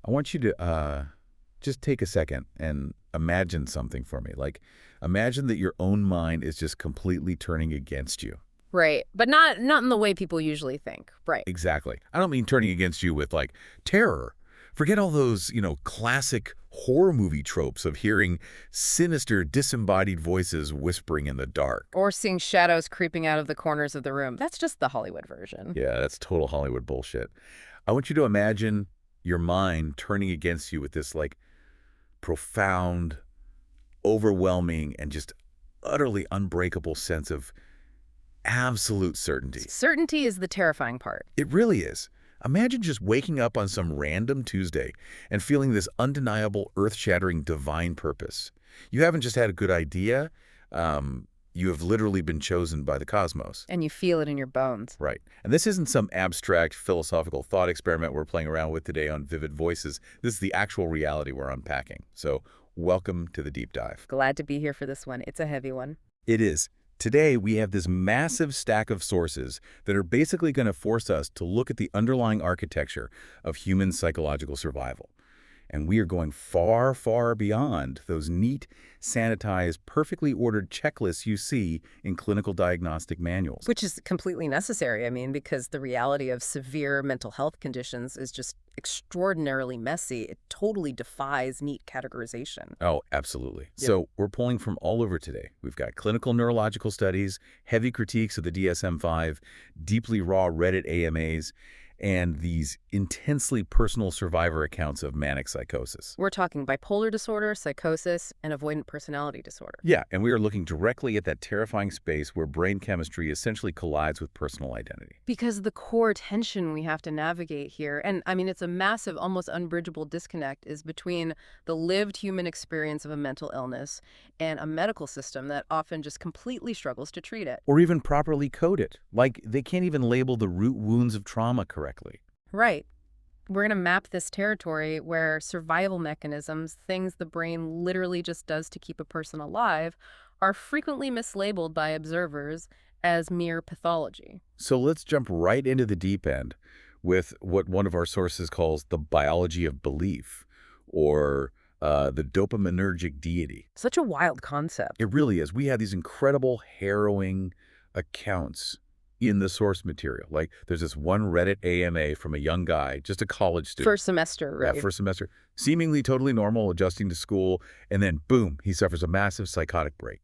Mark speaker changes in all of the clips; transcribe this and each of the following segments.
Speaker 1: I want you to just take a second and imagine something for me. Like, imagine that your own mind is just completely turning against you.
Speaker 2: Right. But not in the way people usually think. Right.
Speaker 1: Exactly. I don't mean turning against you with, like, terror. Forget all those, classic horror movie tropes of hearing sinister, disembodied voices whispering in the dark.
Speaker 2: Or seeing shadows creeping out of the corners of the room. That's just the Hollywood version.
Speaker 1: Yeah, that's total Hollywood bullshit. I want you to imagine your mind turning against you with this, like, profound, overwhelming, and just utterly unbreakable sense of absolute certainty.
Speaker 2: Certainty is the terrifying part.
Speaker 1: It really is. Imagine just waking up on some random Tuesday and feeling this undeniable, earth-shattering divine purpose. You haven't just had a good idea. You have literally been chosen by the cosmos.
Speaker 2: And you feel it in your bones.
Speaker 1: Right. And this isn't some abstract philosophical thought experiment we're playing around with today on Vivid Voices. This is the actual reality we're unpacking. So welcome to the deep dive.
Speaker 2: Glad to be here for this one. It's a heavy one.
Speaker 1: It is. Today, we have this massive stack of sources that are basically going to force us to look at the underlying architecture of human psychological survival. And we are going far, far beyond those neat, sanitized, perfectly ordered checklists you see in clinical diagnostic manuals.
Speaker 2: Which is completely necessary, because the reality of severe mental health conditions is just extraordinarily messy. It totally defies neat categorization.
Speaker 1: Oh, absolutely.
Speaker 2: Yep.
Speaker 1: So we're pulling from all over today. We've got clinical neurological studies, heavy critiques of the DSM-5, deeply raw Reddit AMAs, and these intensely personal survivor accounts of manic psychosis.
Speaker 2: We're talking bipolar disorder, psychosis, and avoidant personality disorder.
Speaker 1: Yeah, and we are looking directly at that terrifying space where brain chemistry essentially collides with personal identity.
Speaker 2: Because the core tension we have to navigate here, and it's a massive, almost unbridgeable disconnect, is between the lived human experience of a mental illness and a medical system that often just completely struggles to treat it.
Speaker 1: Or even properly code it. Like, they can't even label the root wounds of trauma correctly.
Speaker 2: Right. We're going to map this territory where survival mechanisms, things the brain literally just does to keep a person alive, are frequently mislabeled by observers as mere pathology.
Speaker 1: So let's jump right into the deep end with what one of our sources calls the biology of belief, or the dopaminergic deity.
Speaker 2: Such a wild concept.
Speaker 1: It really is. We have these incredible, harrowing accounts in the source material. Like, there's this one Reddit AMA from a young guy, just a college student.
Speaker 2: First semester, right?
Speaker 1: Yeah, first semester. Seemingly totally normal, adjusting to school, and then, boom, he suffers a massive psychotic break.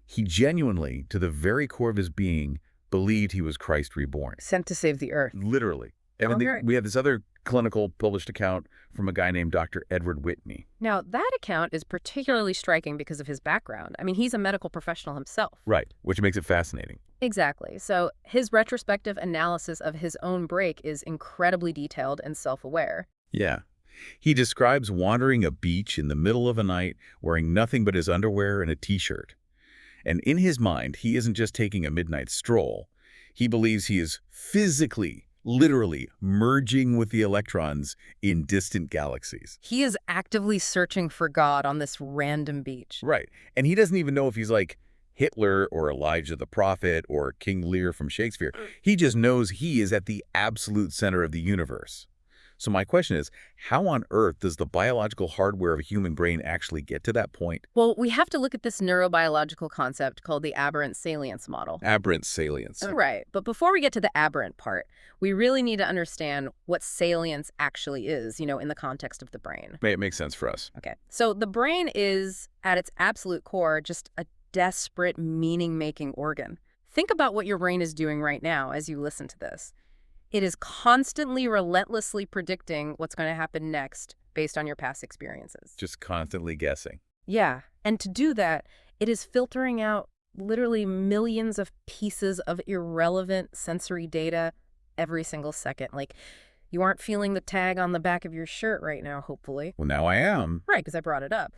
Speaker 1: He genuinely, to the very core of his being, believed he was Christ reborn.
Speaker 2: Sent to save the earth.
Speaker 1: Literally. And then we have this other clinical published account from a guy named Dr. Edward Whitney.
Speaker 2: Now, that account is particularly striking because of his background. He's a medical professional himself.
Speaker 1: Right, which makes it fascinating.
Speaker 2: Exactly. So his retrospective analysis of his own break is incredibly detailed and self-aware.
Speaker 1: Yeah. He describes wandering a beach in the middle of a night wearing nothing but his underwear and a T-shirt. And in his mind, he isn't just taking a midnight stroll. He believes he is physically, literally merging with the electrons in distant galaxies.
Speaker 2: He is actively searching for God on this random beach.
Speaker 1: Right. And he doesn't even know if he's like Hitler or Elijah the Prophet or King Lear from Shakespeare. He just knows he is at the absolute center of the universe. So my question is, how on earth does the biological hardware of a human brain actually get to that point?
Speaker 2: Well, we have to look at this neurobiological concept called the aberrant salience model.
Speaker 1: Aberrant salience.
Speaker 2: Right. But before we get to the aberrant part, we really need to understand what salience actually is, in the context of the brain.
Speaker 1: It makes sense for us.
Speaker 2: Okay. So the brain is, at its absolute core, just a desperate meaning-making organ. Think about what your brain is doing right now as you listen to this. It is constantly, relentlessly predicting what's going to happen next based on your past experiences.
Speaker 1: Just constantly guessing.
Speaker 2: Yeah. And to do that, it is filtering out literally millions of pieces of irrelevant sensory data every single second. Like, you aren't feeling the tag on the back of your shirt right now, hopefully.
Speaker 1: Well, now I am.
Speaker 2: Right, because I brought it up.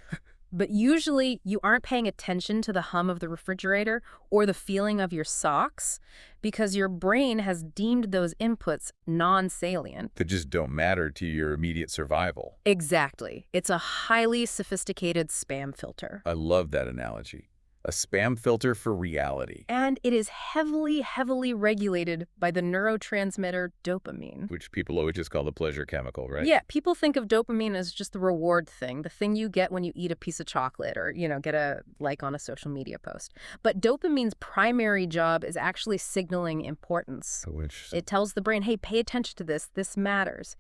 Speaker 2: But usually you aren't paying attention to the hum of the refrigerator or the feeling of your socks because your brain has deemed those inputs non-salient.
Speaker 1: That just don't matter to your immediate survival.
Speaker 2: Exactly. It's a highly sophisticated spam filter.
Speaker 1: I love that analogy. A spam filter for reality.
Speaker 2: And it is heavily, heavily regulated by the neurotransmitter dopamine.
Speaker 1: Which people always just call the pleasure chemical, right?
Speaker 2: Yeah, people think of dopamine as just the reward thing, the thing you get when you eat a piece of chocolate or, get a like on a social media post. But dopamine's primary job is actually signaling importance.
Speaker 1: Which...
Speaker 2: It tells the brain, hey, pay attention to this matters.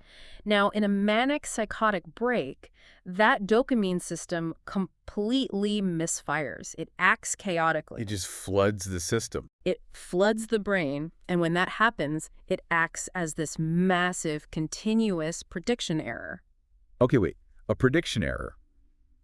Speaker 2: Now, in a manic psychotic break, that dopamine system completely misfires. It acts chaotically.
Speaker 1: It just floods the system.
Speaker 2: It floods the brain, and when that happens, it acts as this massive, continuous prediction error.
Speaker 1: Okay, wait. A prediction error.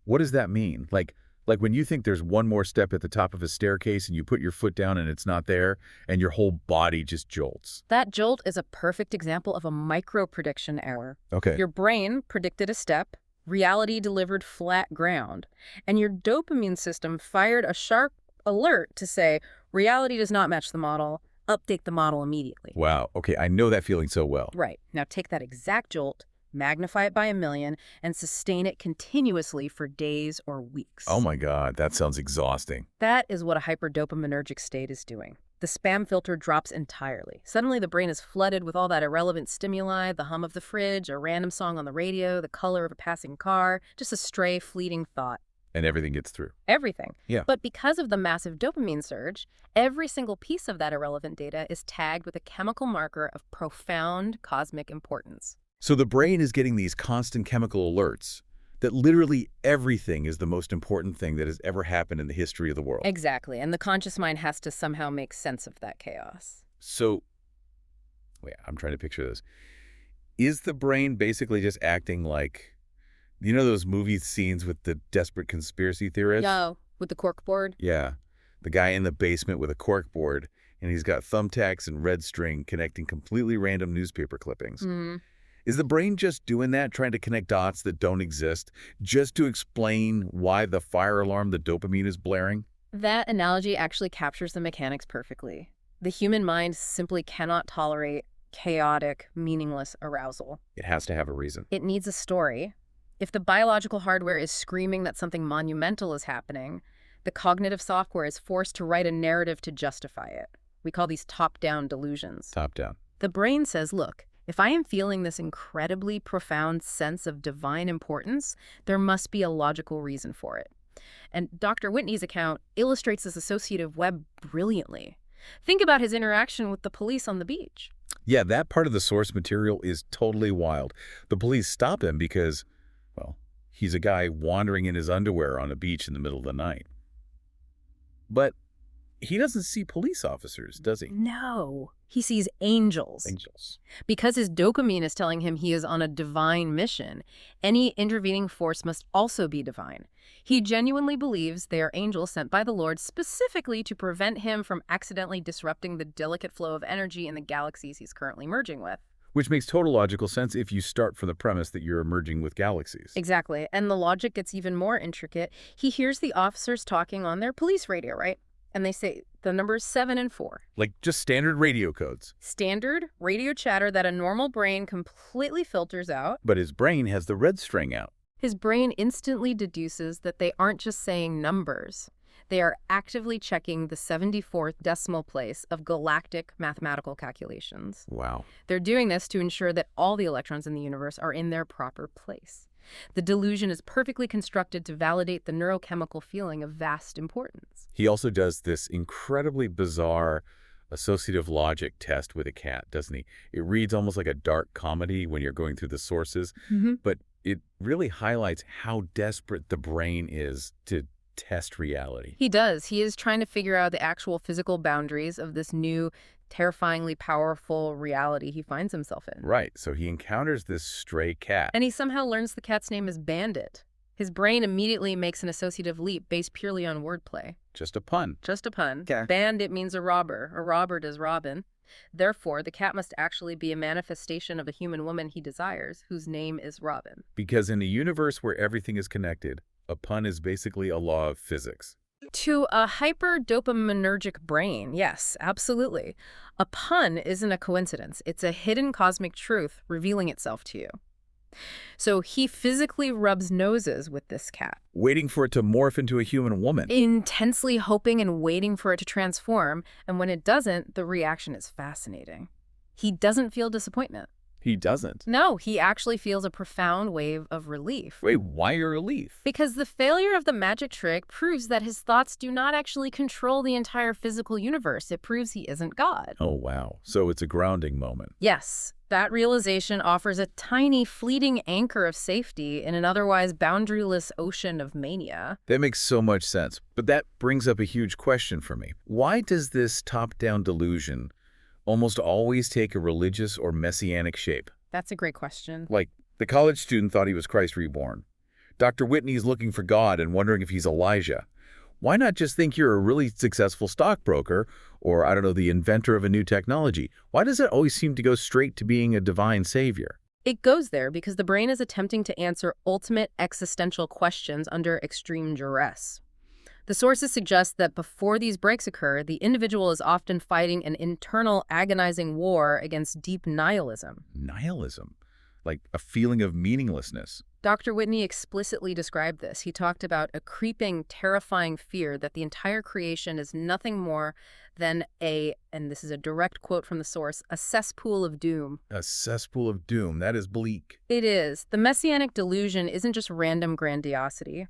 Speaker 1: What does that mean? Like when you think there's one more step at the top of a staircase and you put your foot down and it's not there, and your whole body just jolts.
Speaker 2: That jolt is a perfect example of a micro-prediction error.
Speaker 1: Okay.
Speaker 2: Your brain predicted a step, reality delivered flat ground, and your dopamine system fired a sharp alert to say, reality does not match the model, update the model immediately.
Speaker 1: Wow. Okay, I know that feeling so well.
Speaker 2: Right. Now take that exact jolt, magnify it by 1,000,000, and sustain it continuously for days or weeks.
Speaker 1: Oh my God, that sounds exhausting.
Speaker 2: That is what a hyperdopaminergic state is doing. The spam filter drops entirely. Suddenly the brain is flooded with all that irrelevant stimuli, the hum of the fridge, a random song on the radio, the color of a passing car, just a stray, fleeting thought.
Speaker 1: And everything gets through.
Speaker 2: Everything.
Speaker 1: Yeah.
Speaker 2: But because of the massive dopamine surge, every single piece of that irrelevant data is tagged with a chemical marker of profound cosmic importance.
Speaker 1: So the brain is getting these constant chemical alerts that literally everything is the most important thing that has ever happened in the history of the world.
Speaker 2: Exactly. And the conscious mind has to somehow make sense of that chaos.
Speaker 1: So, wait, I'm trying to picture this. Is the brain basically just acting like, those movie scenes with the desperate conspiracy theorists?
Speaker 2: Yo, with the corkboard?
Speaker 1: Yeah. The guy in the basement with a corkboard, and he's got thumbtacks and red string connecting completely random newspaper clippings.
Speaker 2: Mm-hmm.
Speaker 1: Is the brain just doing that, trying to connect dots that don't exist, just to explain why the fire alarm, the dopamine, is blaring?
Speaker 2: That analogy actually captures the mechanics perfectly. The human mind simply cannot tolerate chaotic, meaningless arousal.
Speaker 1: It has to have a reason.
Speaker 2: It needs a story. If the biological hardware is screaming that something monumental is happening, the cognitive software is forced to write a narrative to justify it. We call these top-down delusions.
Speaker 1: Top-down.
Speaker 2: The brain says, look, if I am feeling this incredibly profound sense of divine importance, there must be a logical reason for it. And Dr. Whitney's account illustrates this associative web brilliantly. Think about his interaction with the police on the beach.
Speaker 1: Yeah, that part of the source material is totally wild. The police stop him because, well, he's a guy wandering in his underwear on a beach in the middle of the night. But he doesn't see police officers, does he?
Speaker 2: No, he sees angels.
Speaker 1: Angels.
Speaker 2: Because his dopamine is telling him he is on a divine mission, any intervening force must also be divine. He genuinely believes they are angels sent by the Lord specifically to prevent him from accidentally disrupting the delicate flow of energy in the galaxies he's currently merging with.
Speaker 1: Which makes total logical sense if you start from the premise that you're merging with galaxies.
Speaker 2: Exactly. And the logic gets even more intricate. He hears the officers talking on their police radio, right? And they say the numbers 7 and 4.
Speaker 1: Like just standard radio codes.
Speaker 2: Standard radio chatter that a normal brain completely filters out.
Speaker 1: But his brain has the red string out.
Speaker 2: His brain instantly deduces that they aren't just saying numbers. They are actively checking the 74th decimal place of galactic mathematical calculations.
Speaker 1: Wow.
Speaker 2: They're doing this to ensure that all the electrons in the universe are in their proper place. The delusion is perfectly constructed to validate the neurochemical feeling of vast importance.
Speaker 1: He also does this incredibly bizarre associative logic test with a cat, doesn't he? It reads almost like a dark comedy when you're going through the sources, but it really highlights how desperate the brain is to test reality.
Speaker 2: He does. He is trying to figure out the actual physical boundaries of this new, terrifyingly powerful reality he finds himself in.
Speaker 1: Right. So he encounters this stray cat.
Speaker 2: And he somehow learns the cat's name is Bandit. His brain immediately makes an associative leap based purely on wordplay.
Speaker 1: Just a pun.
Speaker 2: Just a pun.
Speaker 1: Okay.
Speaker 2: Bandit means a robber. A robber does Robin. Therefore, the cat must actually be a manifestation of a human woman he desires, whose name is Robin.
Speaker 1: Because in a universe where everything is connected, a pun is basically a law of physics.
Speaker 2: To a hyper-dopaminergic brain, yes, absolutely. A pun isn't a coincidence. It's a hidden cosmic truth revealing itself to you. So he physically rubs noses with this cat,
Speaker 1: Waiting for it to morph into a human woman.
Speaker 2: intensely hoping and waiting for it to transform, and when it doesn't, the reaction is fascinating. He doesn't feel disappointment.
Speaker 1: He doesn't.
Speaker 2: No, he actually feels a profound wave of relief.
Speaker 1: Wait, why a relief?
Speaker 2: Because the failure of the magic trick proves that his thoughts do not actually control the entire physical universe. It proves he isn't God.
Speaker 1: Oh, wow. So it's a grounding moment.
Speaker 2: Yes, that realization offers a tiny, fleeting anchor of safety in an otherwise boundaryless ocean of mania.
Speaker 1: That makes so much sense. But that brings up a huge question for me. Why does this top-down delusion almost always take a religious or messianic shape?
Speaker 2: That's a great question.
Speaker 1: Like, the college student thought he was Christ reborn. Dr. Whitney's looking for God and wondering if he's Elijah. Why not just think you're a really successful stockbroker or, I don't know, the inventor of a new technology? Why does it always seem to go straight to being a divine savior?
Speaker 2: It goes there because the brain is attempting to answer ultimate existential questions under extreme duress. The sources suggest that before these breaks occur, the individual is often fighting an internal, agonizing war against deep nihilism.
Speaker 1: Nihilism? Like a feeling of meaninglessness.
Speaker 2: Dr. Whitney explicitly described this. He talked about a creeping, terrifying fear that the entire creation is nothing more than and this is a direct quote from the source, a cesspool of doom.
Speaker 1: A cesspool of doom. That is bleak.
Speaker 2: It is. The messianic delusion isn't just random grandiosity.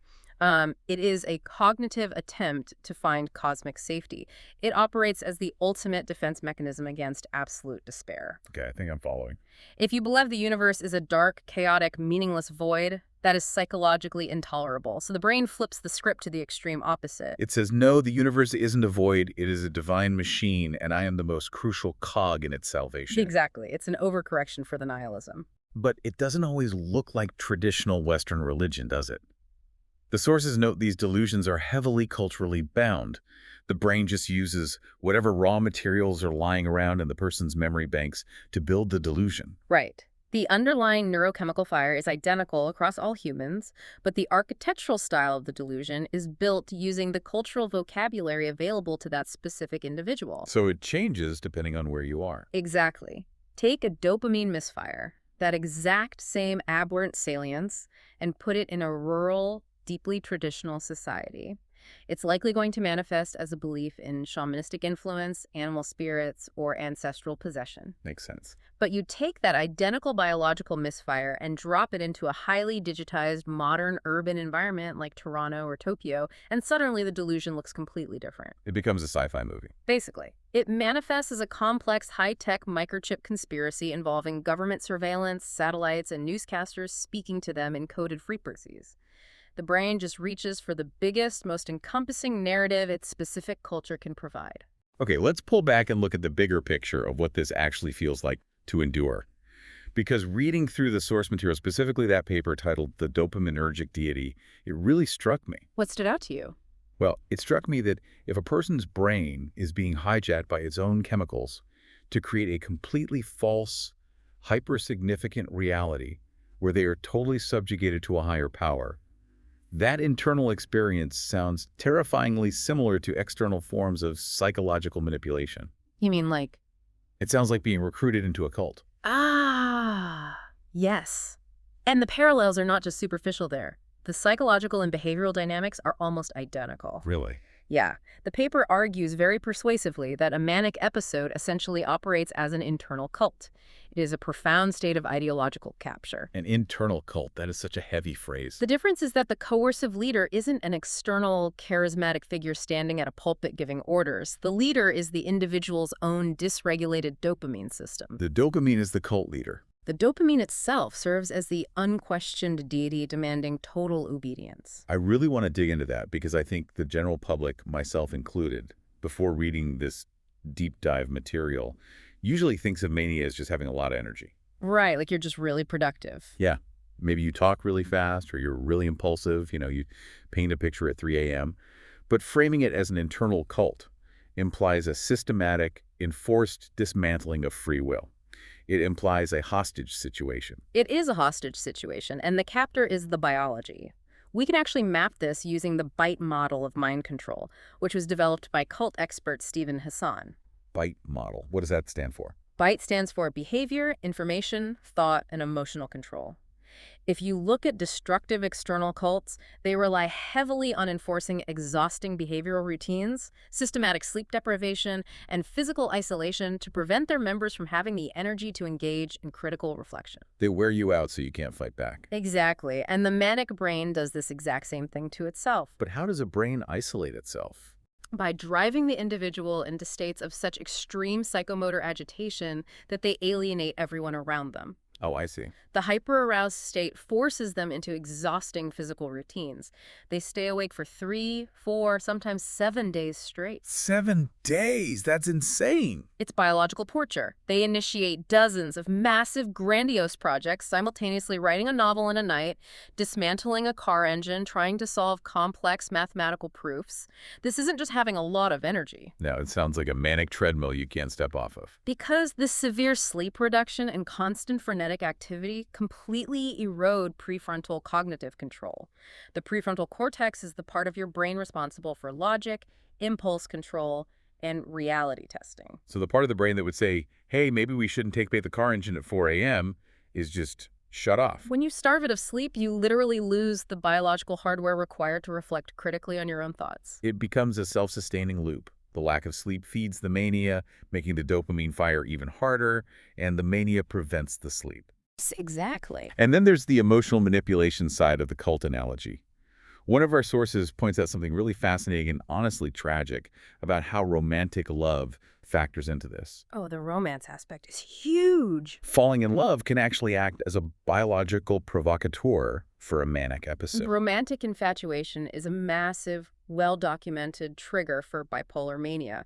Speaker 2: It is a cognitive attempt to find cosmic safety. It operates as the ultimate defense mechanism against absolute despair.
Speaker 1: Okay, I think I'm following.
Speaker 2: If you believe the universe is a dark, chaotic, meaningless void, that is psychologically intolerable. So the brain flips the script to the extreme opposite.
Speaker 1: It says, no, the universe isn't a void. It is a divine machine, and I am the most crucial cog in its salvation.
Speaker 2: Exactly. It's an overcorrection for the nihilism.
Speaker 1: But it doesn't always look like traditional Western religion, does it? The sources note these delusions are heavily culturally bound. The brain just uses whatever raw materials are lying around in the person's memory banks to build the delusion.
Speaker 2: Right. The underlying neurochemical fire is identical across all humans, but the architectural style of the delusion is built using the cultural vocabulary available to that specific individual.
Speaker 1: So it changes depending on where you are.
Speaker 2: Exactly. Take a dopamine misfire, that exact same aberrant salience, and put it in a rural, deeply traditional society. It's likely going to manifest as a belief in shamanistic influence, animal spirits, or ancestral possession.
Speaker 1: Makes sense.
Speaker 2: But you take that identical biological misfire and drop it into a highly digitized, modern urban environment like Toronto or Tokyo, and suddenly the delusion looks completely different.
Speaker 1: It becomes a sci-fi movie.
Speaker 2: Basically, it manifests as a complex, high-tech microchip conspiracy involving government surveillance, satellites, and newscasters speaking to them in coded frequencies. The brain just reaches for the biggest, most encompassing narrative its specific culture can provide.
Speaker 1: Okay, let's pull back and look at the bigger picture of what this actually feels like to endure. Because reading through the source material, specifically that paper titled The Dopaminergic Deity, it really struck me.
Speaker 2: What stood out to you?
Speaker 1: Well, it struck me that if a person's brain is being hijacked by its own chemicals to create a completely false, hyper-significant reality where they are totally subjugated to a higher power, that internal experience sounds terrifyingly similar to external forms of psychological manipulation.
Speaker 2: You mean like...
Speaker 1: It sounds like being recruited into a cult.
Speaker 2: Ah, yes. And the parallels are not just superficial there. The psychological and behavioral dynamics are almost identical.
Speaker 1: Really?
Speaker 2: Yeah. The paper argues very persuasively that a manic episode essentially operates as an internal cult. It is a profound state of ideological capture.
Speaker 1: An internal cult. That is such a heavy phrase.
Speaker 2: The difference is that the coercive leader isn't an external, charismatic figure standing at a pulpit giving orders. The leader is the individual's own dysregulated dopamine system.
Speaker 1: The dopamine is the cult leader.
Speaker 2: The dopamine itself serves as the unquestioned deity demanding total obedience.
Speaker 1: I really want to dig into that because I think the general public, myself included, before reading this deep dive material, usually thinks of mania as just having a lot of energy.
Speaker 2: Right, like you're just really productive.
Speaker 1: Yeah. Maybe you talk really fast or you're really impulsive, you paint a picture at 3 a.m. But framing it as an internal cult implies a systematic, enforced dismantling of free will. It implies a hostage situation.
Speaker 2: It is a hostage situation, and the captor is the biology. We can actually map this using the BITE model of mind control, which was developed by cult expert Stephen Hassan.
Speaker 1: BITE model. What does that stand for?
Speaker 2: BITE stands for behavior, information, thought, and emotional control. If you look at destructive external cults, they rely heavily on enforcing exhausting behavioral routines, systematic sleep deprivation, and physical isolation to prevent their members from having the energy to engage in critical reflection.
Speaker 1: They wear you out so you can't fight back.
Speaker 2: Exactly, and the manic brain does this exact same thing to itself.
Speaker 1: But how does a brain isolate itself?
Speaker 2: By driving the individual into states of such extreme psychomotor agitation that they alienate everyone around them.
Speaker 1: Oh, I see.
Speaker 2: The hyper-aroused state forces them into exhausting physical routines. They stay awake for 3, 4, sometimes 7 days straight.
Speaker 1: 7 days? That's insane.
Speaker 2: It's biological torture. They initiate dozens of massive, grandiose projects, simultaneously writing a novel in a night, dismantling a car engine, trying to solve complex mathematical proofs. This isn't just having a lot of energy.
Speaker 1: No, it sounds like a manic treadmill you can't step off of.
Speaker 2: Because this severe sleep reduction and constant frenetic activity completely erode prefrontal cognitive control. The prefrontal cortex is the part of your brain responsible for logic, impulse control, and reality testing.
Speaker 1: So the part of the brain that would say, hey, maybe we shouldn't take back the car engine at 4 a.m. is just shut off.
Speaker 2: When you starve it of sleep, you literally lose the biological hardware required to reflect critically on your own thoughts.
Speaker 1: It becomes a self-sustaining loop. The lack of sleep feeds the mania, making the dopamine fire even harder, and the mania prevents the sleep.
Speaker 2: Exactly.
Speaker 1: And then there's the emotional manipulation side of the cult analogy. One of our sources points out something really fascinating and honestly tragic about how romantic love factors into this.
Speaker 2: Oh, the romance aspect is huge.
Speaker 1: Falling in love can actually act as a biological provocateur for a manic episode.
Speaker 2: Romantic infatuation is a massive, well-documented trigger for bipolar mania.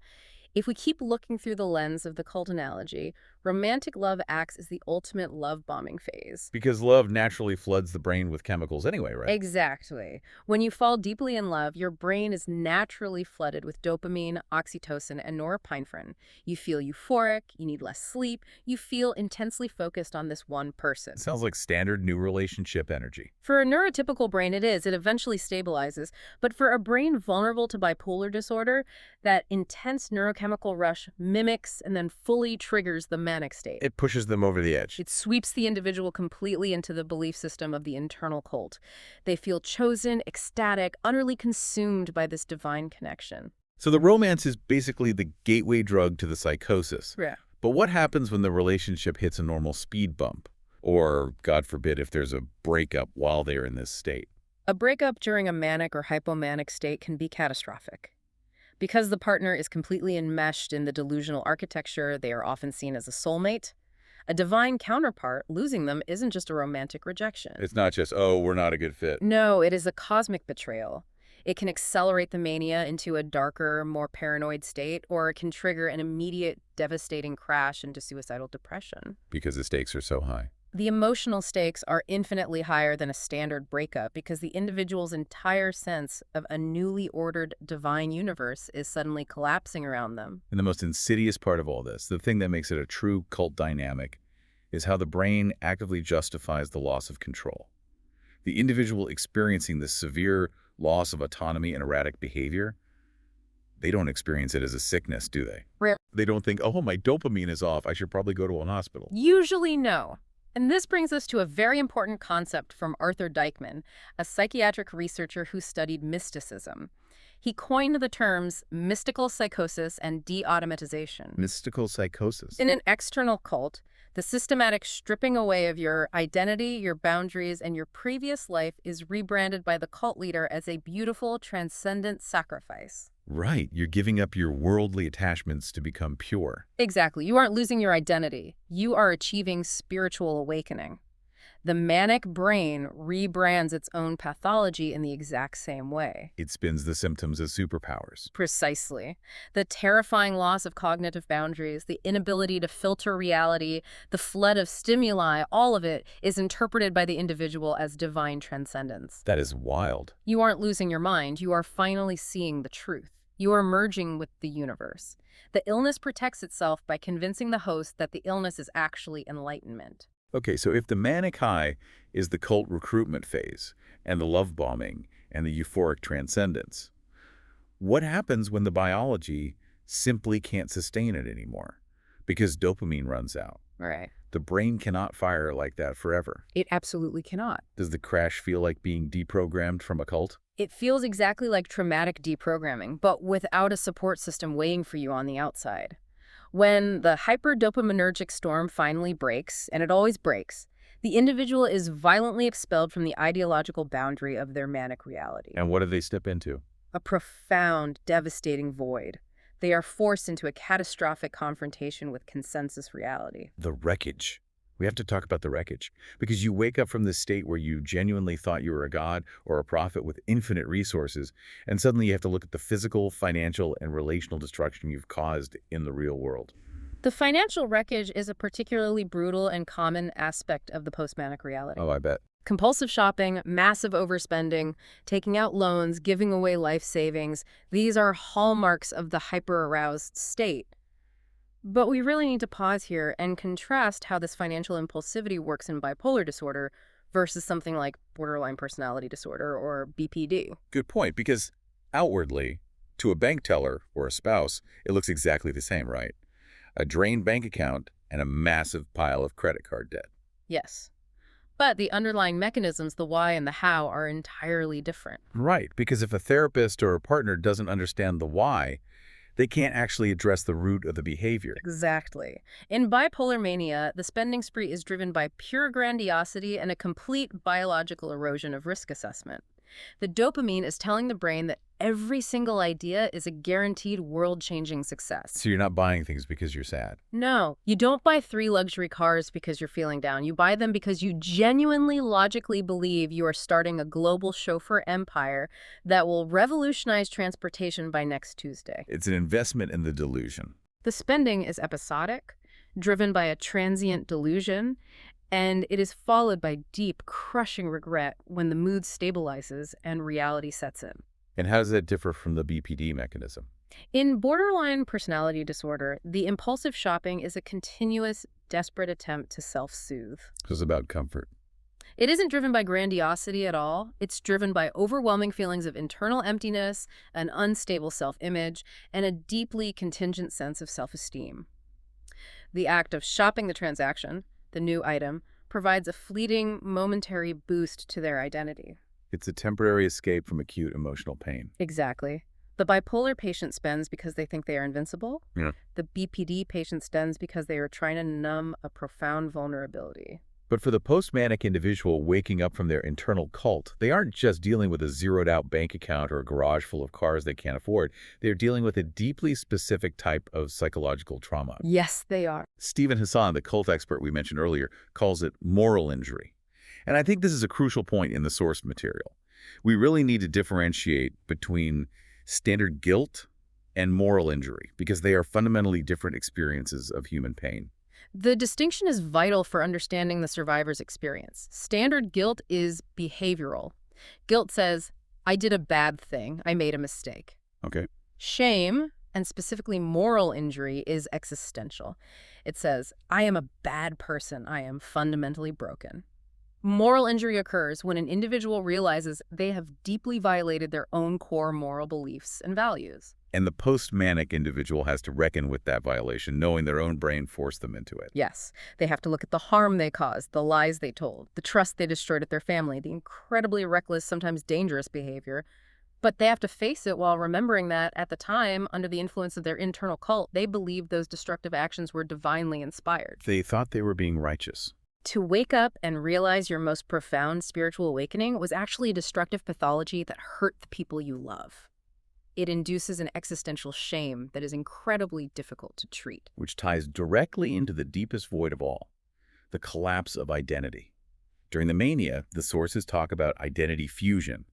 Speaker 2: If we keep looking through the lens of the cult analogy, romantic love acts as the ultimate love bombing phase.
Speaker 1: Because love naturally floods the brain with chemicals anyway, right?
Speaker 2: Exactly. When you fall deeply in love, your brain is naturally flooded with dopamine, oxytocin, and norepinephrine. You feel euphoric, you need less sleep, you feel intensely focused on this one person.
Speaker 1: It sounds like standard new relationship energy.
Speaker 2: For a neurotypical brain, it is. It eventually stabilizes. But for a brain vulnerable to bipolar disorder, that intense neurochemical rush mimics and then fully triggers the manic state.
Speaker 1: It pushes them over the edge.
Speaker 2: It sweeps the individual completely into the belief system of the internal cult. They feel chosen, ecstatic, utterly consumed by this divine connection.
Speaker 1: So the romance is basically the gateway drug to the psychosis.
Speaker 2: Yeah.
Speaker 1: But what happens when the relationship hits a normal speed bump? Or, God forbid, if there's a breakup while they're in this state?
Speaker 2: A breakup during a manic or hypomanic state can be catastrophic. Because the partner is completely enmeshed in the delusional architecture, they are often seen as a soulmate. A divine counterpart, losing them isn't just a romantic rejection.
Speaker 1: It's not just, oh, we're not a good fit.
Speaker 2: No, it is a cosmic betrayal. It can accelerate the mania into a darker, more paranoid state, or it can trigger an immediate, devastating crash into suicidal depression.
Speaker 1: Because the stakes are so high.
Speaker 2: The emotional stakes are infinitely higher than a standard breakup because the individual's entire sense of a newly ordered divine universe is suddenly collapsing around them.
Speaker 1: And the most insidious part of all this, the thing that makes it a true cult dynamic, is how the brain actively justifies the loss of control. The individual experiencing this severe loss of autonomy and erratic behavior, they don't experience it as a sickness, do they?
Speaker 2: Rare.
Speaker 1: They don't think, oh, my dopamine is off, I should probably go to a hospital.
Speaker 2: Usually no. And this brings us to a very important concept from Arthur Dykman, a psychiatric researcher who studied mysticism. He coined the terms mystical psychosis and de-automatization.
Speaker 1: Mystical psychosis.
Speaker 2: In an external cult, the systematic stripping away of your identity, your boundaries, and your previous life is rebranded by the cult leader as a beautiful, transcendent sacrifice.
Speaker 1: Right, you're giving up your worldly attachments to become pure.
Speaker 2: Exactly. You aren't losing your identity. You are achieving spiritual awakening. The manic brain rebrands its own pathology in the exact same way.
Speaker 1: It spins the symptoms as superpowers.
Speaker 2: Precisely. The terrifying loss of cognitive boundaries, the inability to filter reality, the flood of stimuli, all of it is interpreted by the individual as divine transcendence.
Speaker 1: That is wild.
Speaker 2: You aren't losing your mind. You are finally seeing the truth. You are merging with the universe. The illness protects itself by convincing the host that the illness is actually enlightenment.
Speaker 1: Okay, so if the manic high is the cult recruitment phase, and the love bombing, and the euphoric transcendence, what happens when the biology simply can't sustain it anymore? Because dopamine runs out.
Speaker 2: Right.
Speaker 1: The brain cannot fire like that forever.
Speaker 2: It absolutely cannot.
Speaker 1: Does the crash feel like being deprogrammed from a cult?
Speaker 2: It feels exactly like traumatic deprogramming, but without a support system waiting for you on the outside. When the hyperdopaminergic storm finally breaks, and it always breaks, the individual is violently expelled from the ideological boundary of their manic reality.
Speaker 1: And what do they step into?
Speaker 2: A profound, devastating void. They are forced into a catastrophic confrontation with consensus reality.
Speaker 1: The wreckage. We have to talk about the wreckage, because you wake up from this state where you genuinely thought you were a god or a prophet with infinite resources, and suddenly you have to look at the physical, financial, and relational destruction you've caused in the real world.
Speaker 2: The financial wreckage is a particularly brutal and common aspect of the post-manic reality.
Speaker 1: Oh, I bet.
Speaker 2: Compulsive shopping, massive overspending, taking out loans, giving away life savings, these are hallmarks of the hyper-aroused state. But we really need to pause here and contrast how this financial impulsivity works in bipolar disorder versus something like borderline personality disorder or BPD.
Speaker 1: Good point, because outwardly, to a bank teller or a spouse, it looks exactly the same, right? A drained bank account and a massive pile of credit card debt.
Speaker 2: Yes. But the underlying mechanisms, the why and the how, are entirely different.
Speaker 1: Right, because if a therapist or a partner doesn't understand the why, they can't actually address the root of the behavior.
Speaker 2: Exactly. In bipolar mania, the spending spree is driven by pure grandiosity and a complete biological erosion of risk assessment. The dopamine is telling the brain that every single idea is a guaranteed world-changing success.
Speaker 1: So you're not buying things because you're sad.
Speaker 2: No, you don't buy 3 luxury cars because you're feeling down. You buy them because you genuinely, logically believe you are starting a global chauffeur empire that will revolutionize transportation by next Tuesday.
Speaker 1: It's an investment in the delusion.
Speaker 2: The spending is episodic, driven by a transient delusion, and it is followed by deep, crushing regret when the mood stabilizes and reality sets in.
Speaker 1: And how does that differ from the BPD mechanism?
Speaker 2: In borderline personality disorder, the impulsive shopping is a continuous, desperate attempt to self-soothe.
Speaker 1: It's about comfort.
Speaker 2: It isn't driven by grandiosity at all. It's driven by overwhelming feelings of internal emptiness, an unstable self-image, and a deeply contingent sense of self-esteem. The act of shopping the transaction, the new item, provides a fleeting, momentary boost to their identity.
Speaker 1: It's a temporary escape from acute emotional pain.
Speaker 2: Exactly. The bipolar patient spends because they think they are invincible.
Speaker 1: Yeah.
Speaker 2: The BPD patient spends because they are trying to numb a profound vulnerability.
Speaker 1: But for the post-manic individual waking up from their internal cult, they aren't just dealing with a zeroed-out bank account or a garage full of cars they can't afford. They're dealing with a deeply specific type of psychological trauma.
Speaker 2: Yes, they are.
Speaker 1: Stephen Hassan, the cult expert we mentioned earlier, calls it moral injury. And I think this is a crucial point in the source material. We really need to differentiate between standard guilt and moral injury because they are fundamentally different experiences of human pain.
Speaker 2: The distinction is vital for understanding the survivor's experience. Standard guilt is behavioral. Guilt says, I did a bad thing. I made a mistake.
Speaker 1: Okay.
Speaker 2: Shame, and specifically moral injury, is existential. It says, I am a bad person. I am fundamentally broken. Moral injury occurs when an individual realizes they have deeply violated their own core moral beliefs and values.
Speaker 1: And the post-manic individual has to reckon with that violation, knowing their own brain forced them into it.
Speaker 2: Yes, they have to look at the harm they caused, the lies they told, the trust they destroyed at their family, the incredibly reckless, sometimes dangerous behavior. But they have to face it while remembering that, at the time, under the influence of their internal cult, they believed those destructive actions were divinely inspired.
Speaker 1: They thought they were being righteous.
Speaker 2: To wake up and realize your most profound spiritual awakening was actually a destructive pathology that hurt the people you love. It induces an existential shame that is incredibly difficult to treat.
Speaker 1: Which ties directly into the deepest void of all, the collapse of identity. During the mania, the sources talk about identity fusion.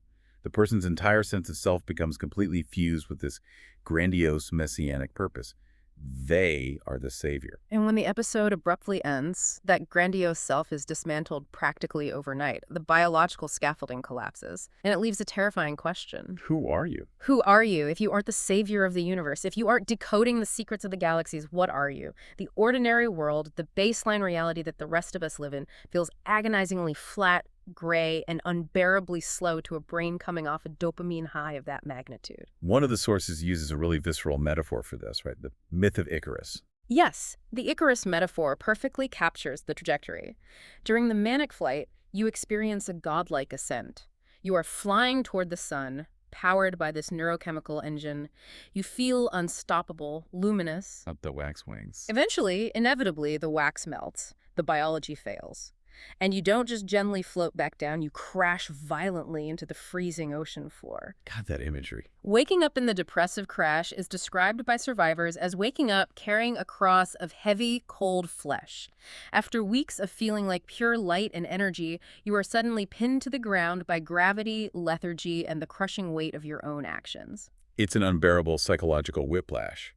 Speaker 1: The person's entire sense of self becomes completely fused with this grandiose messianic purpose. They are the savior.
Speaker 2: And when the episode abruptly ends, that grandiose self is dismantled practically overnight. The biological scaffolding collapses, and it leaves a terrifying question.
Speaker 1: Who are you?
Speaker 2: Who are you if you aren't the savior of the universe? If you aren't decoding the secrets of the galaxies, what are you? The ordinary world, the baseline reality that the rest of us live in, feels agonizingly flat, gray, and unbearably slow to a brain coming off a dopamine high of that magnitude.
Speaker 1: One of the sources uses a really visceral metaphor for this, right? The myth of Icarus.
Speaker 2: Yes, the Icarus metaphor perfectly captures the trajectory. During the manic flight, you experience a godlike ascent. You are flying toward the sun, powered by this neurochemical engine. You feel unstoppable, luminous.
Speaker 1: Up the wax wings.
Speaker 2: Eventually, inevitably, the wax melts. The biology fails. And you don't just gently float back down, you crash violently into the freezing ocean floor.
Speaker 1: God, that imagery.
Speaker 2: Waking up in the depressive crash is described by survivors as waking up carrying a cross of heavy, cold flesh. After weeks of feeling like pure light and energy, you are suddenly pinned to the ground by gravity, lethargy, and the crushing weight of your own actions.
Speaker 1: It's an unbearable psychological whiplash.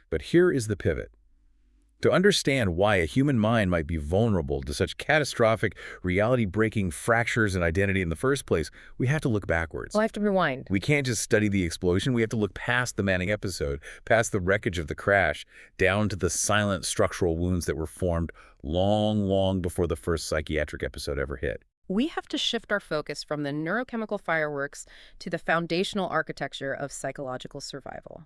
Speaker 1: But here is the pivot. To understand why a human mind might be vulnerable to such catastrophic, reality-breaking fractures in identity in the first place, we have to look backwards.
Speaker 2: Well, I have to rewind.
Speaker 1: We can't just study the explosion. We have to look past the Manning episode, past the wreckage of the crash, down to the silent structural wounds that were formed long, long before the first psychiatric episode ever hit.
Speaker 2: We have to shift our focus from the neurochemical fireworks to the foundational architecture of psychological survival.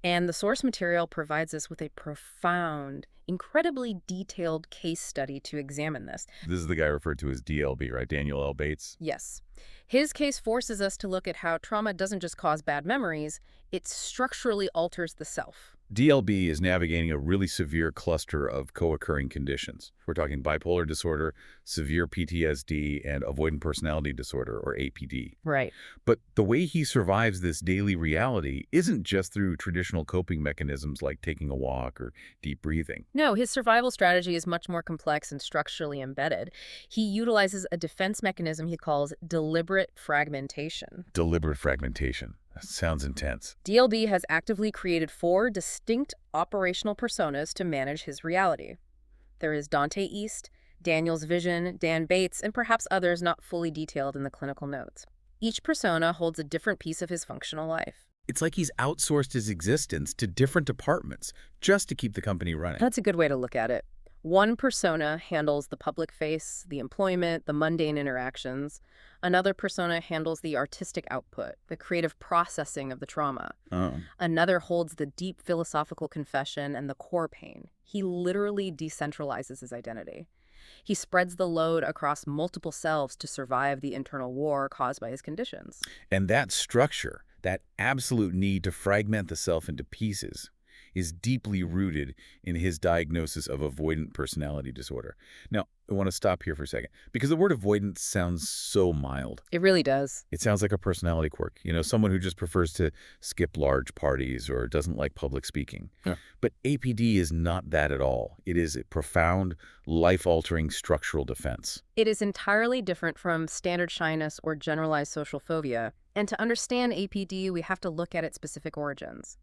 Speaker 2: And the source material provides us with a profound, incredibly detailed case study to examine this.
Speaker 1: This is the guy referred to as DLB, right? Daniel L. Bates?
Speaker 2: Yes. His case forces us to look at how trauma doesn't just cause bad memories, it structurally alters the self.
Speaker 1: DLB is navigating a really severe cluster of co-occurring conditions. We're talking bipolar disorder, severe PTSD, and avoidant personality disorder, or APD.
Speaker 2: Right.
Speaker 1: But the way he survives this daily reality isn't just through traditional coping mechanisms like taking a walk or deep breathing.
Speaker 2: No, his survival strategy is much more complex and structurally embedded. He utilizes a defense mechanism he calls deliberate fragmentation.
Speaker 1: Deliberate fragmentation. That sounds intense.
Speaker 2: DLB has actively created 4 distinct operational personas to manage his reality. There is Dante East, Daniel's Vision, Dan Bates, and perhaps others not fully detailed in the clinical notes. Each persona holds a different piece of his functional life.
Speaker 1: It's like he's outsourced his existence to different departments just to keep the company running.
Speaker 2: That's a good way to look at it. One persona handles the public face, the employment, the mundane interactions. Another persona handles the artistic output, the creative processing of the trauma.
Speaker 1: Oh.
Speaker 2: Another holds the deep philosophical confession and the core pain. He literally decentralizes his identity. He spreads the load across multiple selves to survive the internal war caused by his conditions.
Speaker 1: And that structure, that absolute need to fragment the self into pieces, is deeply rooted in his diagnosis of avoidant personality disorder. Now, I want to stop here for a second, because the word avoidance sounds so mild.
Speaker 2: It really does.
Speaker 1: It sounds like a personality quirk, someone who just prefers to skip large parties or doesn't like public speaking.
Speaker 3: Yeah.
Speaker 1: But APD is not that at all. It is a profound, life-altering structural defense.
Speaker 2: It is entirely different from standard shyness or generalized social phobia. And to understand APD, we have to look at its specific origins.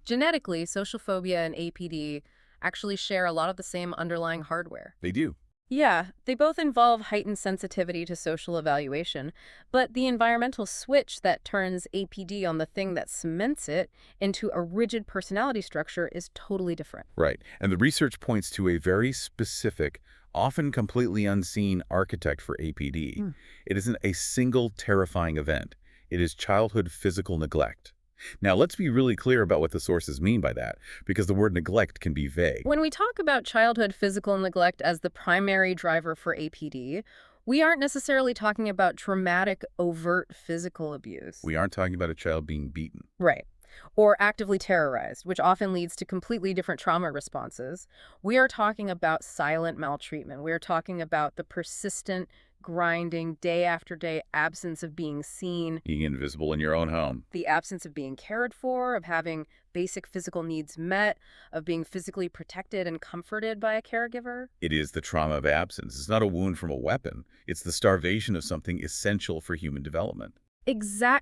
Speaker 2: Genetically, social phobia and APD actually share a lot of the same underlying hardware.
Speaker 1: They do.
Speaker 2: Yeah, they both involve heightened sensitivity to social evaluation, but the environmental switch that turns APD on the thing that cements it into a rigid personality structure is totally different.
Speaker 1: Right. And the research points to a very specific, often completely unseen architect for APD. It isn't a single terrifying event. It is childhood physical neglect. Now, let's be really clear about what the sources mean by that, because the word neglect can be vague.
Speaker 2: When we talk about childhood physical neglect as the primary driver for APD, we aren't necessarily talking about traumatic, overt physical abuse.
Speaker 1: We aren't talking about a child being beaten.
Speaker 2: Right. Or actively terrorized, which often leads to completely different trauma responses. We are talking about silent maltreatment. We are talking about the persistent, grinding, day after day absence of being seen.
Speaker 1: Being invisible in your own home.
Speaker 2: The absence of being cared for, of having basic physical needs met, of being physically protected and comforted by a caregiver.
Speaker 1: It is the trauma of absence. It's not a wound from a weapon. It's the starvation of something essential for human development.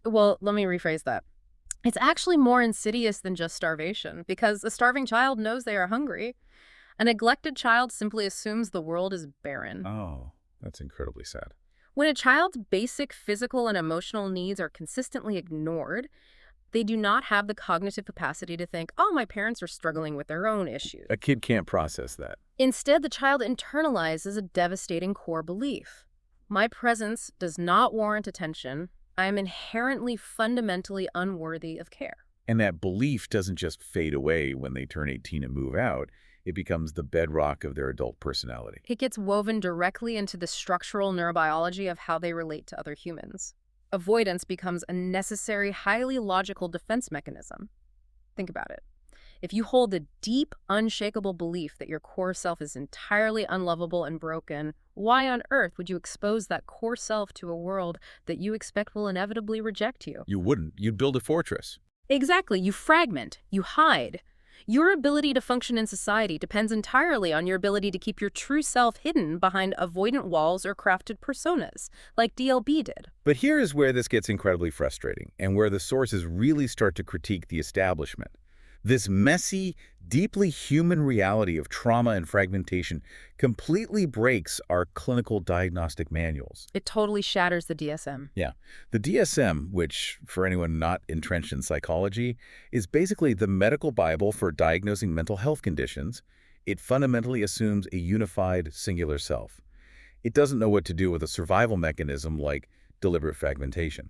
Speaker 2: Well, let me rephrase that. It's actually more insidious than just starvation, because a starving child knows they are hungry. A neglected child simply assumes the world is barren.
Speaker 1: Oh, that's incredibly sad.
Speaker 2: When a child's basic physical and emotional needs are consistently ignored, they do not have the cognitive capacity to think, oh, my parents are struggling with their own issues.
Speaker 1: A kid can't process that.
Speaker 2: Instead, the child internalizes a devastating core belief. My presence does not warrant attention. I am inherently, fundamentally unworthy of care.
Speaker 1: And that belief doesn't just fade away when they turn 18 and move out. It becomes the bedrock of their adult personality.
Speaker 2: It gets woven directly into the structural neurobiology of how they relate to other humans. Avoidance becomes a necessary, highly logical defense mechanism. Think about it. If you hold the deep, unshakable belief that your core self is entirely unlovable and broken, why on earth would you expose that core self to a world that you expect will inevitably reject you?
Speaker 1: You wouldn't. You'd build a fortress.
Speaker 2: Exactly. You fragment. You hide. Your ability to function in society depends entirely on your ability to keep your true self hidden behind avoidant walls or crafted personas, like DLB did.
Speaker 1: But here is where this gets incredibly frustrating, and where the sources really start to critique the establishment. This messy, deeply human reality of trauma and fragmentation completely breaks our clinical diagnostic manuals.
Speaker 2: It totally shatters the DSM.
Speaker 1: Yeah. The DSM, which, for anyone not entrenched in psychology, is basically the medical Bible for diagnosing mental health conditions. It fundamentally assumes a unified, singular self. It doesn't know what to do with a survival mechanism like deliberate fragmentation.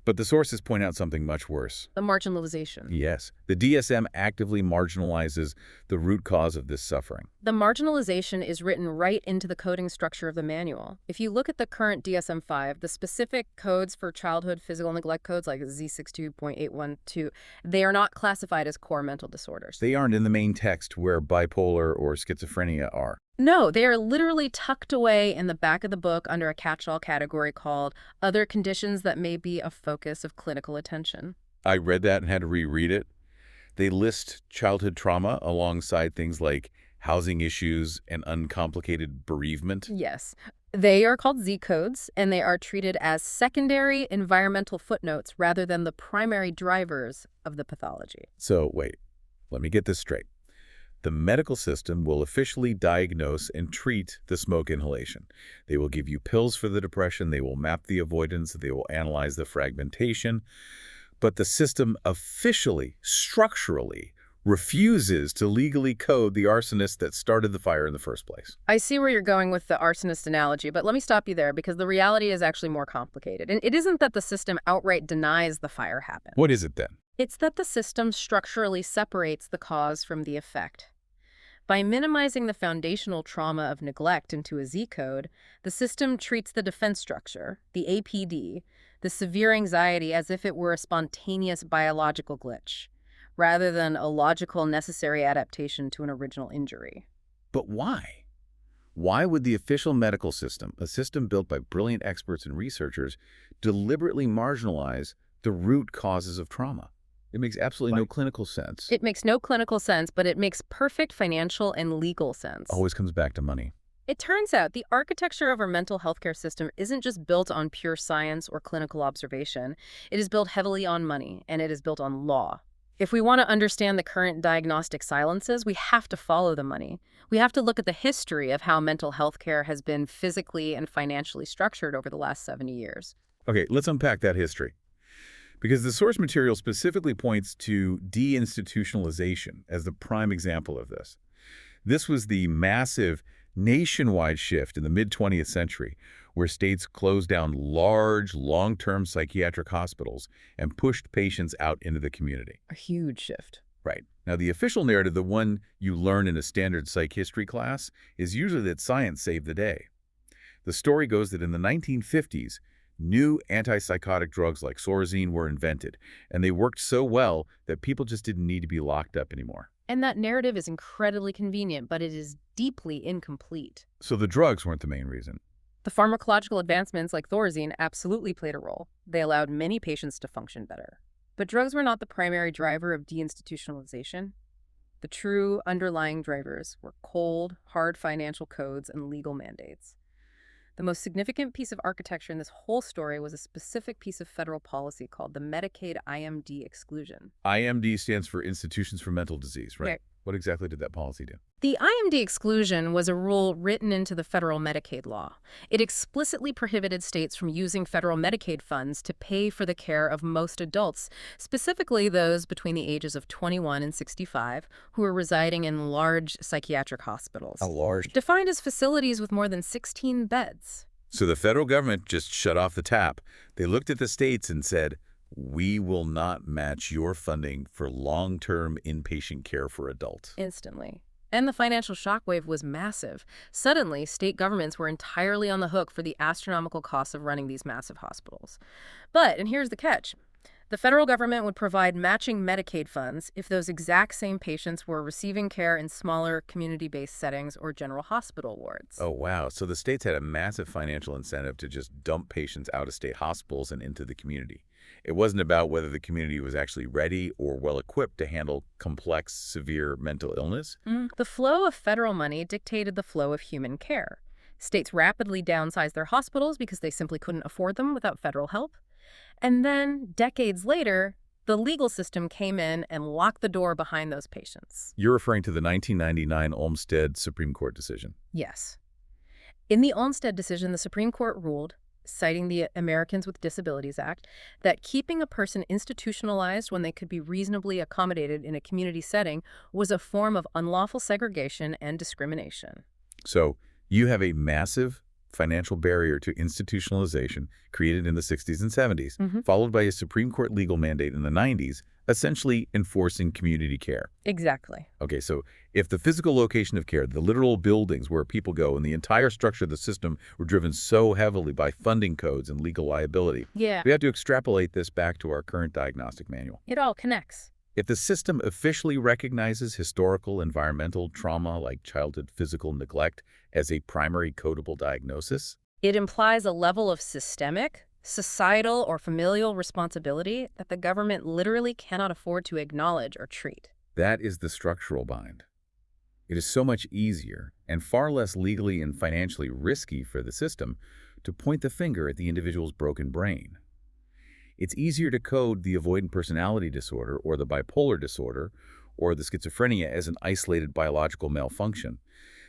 Speaker 1: But the sources point out something much worse.
Speaker 2: The marginalization.
Speaker 1: Yes, the DSM actively marginalizes the root cause of this suffering.
Speaker 2: The marginalization is written right into the coding structure of the manual. If you look at the current DSM-5, the specific codes for childhood physical neglect codes like Z62.812, they are not classified as core mental disorders.
Speaker 1: They aren't in the main text where bipolar or schizophrenia are.
Speaker 2: No, they are literally tucked away in the back of the book under a catch-all category called Other Conditions That May Be a Focus of Clinical Attention.
Speaker 1: I read that and had to reread it. They list childhood trauma alongside things like housing issues and uncomplicated bereavement.
Speaker 2: Yes. They are called Z codes, and they are treated as secondary environmental footnotes rather than the primary drivers of the pathology.
Speaker 1: So, wait, let me get this straight. The medical system will officially diagnose and treat the smoke inhalation. They will give you pills for the depression, they will map the avoidance, they will analyze the fragmentation. But the system officially, structurally, refuses to legally code the arsonist that started the fire in the first place.
Speaker 2: I see where you're going with the arsonist analogy, but let me stop you there because the reality is actually more complicated. And it isn't that the system outright denies the fire happened.
Speaker 1: What is it then?
Speaker 2: It's that the system structurally separates the cause from the effect. By minimizing the foundational trauma of neglect into a Z code, the system treats the defense structure, the APD, the severe anxiety as if it were a spontaneous biological glitch, rather than a logical necessary adaptation to an original injury.
Speaker 1: But why? Why would the official medical system, a system built by brilliant experts and researchers, deliberately marginalize the root causes of trauma? It makes absolutely no clinical sense.
Speaker 2: It makes no clinical sense, but it makes perfect financial and legal sense.
Speaker 1: Always comes back to money.
Speaker 2: It turns out the architecture of our mental health care system isn't just built on pure science or clinical observation. It is built heavily on money, and it is built on law. If we want to understand the current diagnostic silences, we have to follow the money. We have to look at the history of how mental health care has been physically and financially structured over the last 70 years.
Speaker 1: Okay, let's unpack that history. Because the source material specifically points to deinstitutionalization as the prime example of this. This was the massive nationwide shift in the mid-20th century where states closed down large, long-term psychiatric hospitals and pushed patients out into the community.
Speaker 2: A huge shift.
Speaker 1: Right. Now, the official narrative, the one you learn in a standard psych history class, is usually that science saved the day. The story goes that in the 1950s, new antipsychotic drugs like Sorazine were invented, and they worked so well that people just didn't need to be locked up anymore.
Speaker 2: And that narrative is incredibly convenient, but it is deeply incomplete.
Speaker 1: So the drugs weren't the main reason.
Speaker 2: The pharmacological advancements like Thorazine absolutely played a role. They allowed many patients to function better. But drugs were not the primary driver of deinstitutionalization. The true underlying drivers were cold, hard financial codes and legal mandates. The most significant piece of architecture in this whole story was a specific piece of federal policy called the Medicaid IMD exclusion.
Speaker 1: IMD stands for Institutions for Mental Disease, right?
Speaker 2: Right.
Speaker 1: What exactly did that policy do?
Speaker 2: The IMD exclusion was a rule written into the federal Medicaid law. It explicitly prohibited states from using federal Medicaid funds to pay for the care of most adults, specifically those between the ages of 21 and 65 who are residing in large psychiatric hospitals. Defined as facilities with more than 16 beds.
Speaker 1: So the federal government just shut off the tap. They looked at the states and said, We will not match your funding for long-term inpatient care for adults.
Speaker 2: Instantly. And the financial shockwave was massive. Suddenly, state governments were entirely on the hook for the astronomical costs of running these massive hospitals. But, and here's the catch, the federal government would provide matching Medicaid funds if those exact same patients were receiving care in smaller community-based settings or general hospital wards.
Speaker 1: Oh, wow. So the states had a massive financial incentive to just dump patients out of state hospitals and into the community. It wasn't about whether the community was actually ready or well-equipped to handle complex, severe mental illness.
Speaker 2: The flow of federal money dictated the flow of human care. States rapidly downsized their hospitals because they simply couldn't afford them without federal help. And then, decades later, the legal system came in and locked the door behind those patients.
Speaker 1: You're referring to the 1999 Olmstead Supreme Court decision.
Speaker 2: Yes. In the Olmstead decision, the Supreme Court ruled, citing the Americans with Disabilities Act, that keeping a person institutionalized when they could be reasonably accommodated in a community setting was a form of unlawful segregation and discrimination.
Speaker 1: So you have a massive financial barrier to institutionalization created in the 60s and 70s, followed by a Supreme Court legal mandate in the 90s, essentially enforcing community care.
Speaker 2: Exactly.
Speaker 1: Okay, so if the physical location of care, the literal buildings where people go, and the entire structure of the system were driven so heavily by funding codes and legal liability,
Speaker 2: Yeah.
Speaker 1: we have to extrapolate this back to our current diagnostic manual.
Speaker 2: It all connects.
Speaker 1: If the system officially recognizes historical environmental trauma like childhood physical neglect as a primary codable diagnosis,
Speaker 2: It implies a level of systemic, societal, or familial responsibility that the government literally cannot afford to acknowledge or treat.
Speaker 1: that is the structural bind. It is so much easier and far less legally and financially risky for the system to point the finger at the individual's broken brain. It's easier to code the avoidant personality disorder or the bipolar disorder or the schizophrenia as an isolated biological malfunction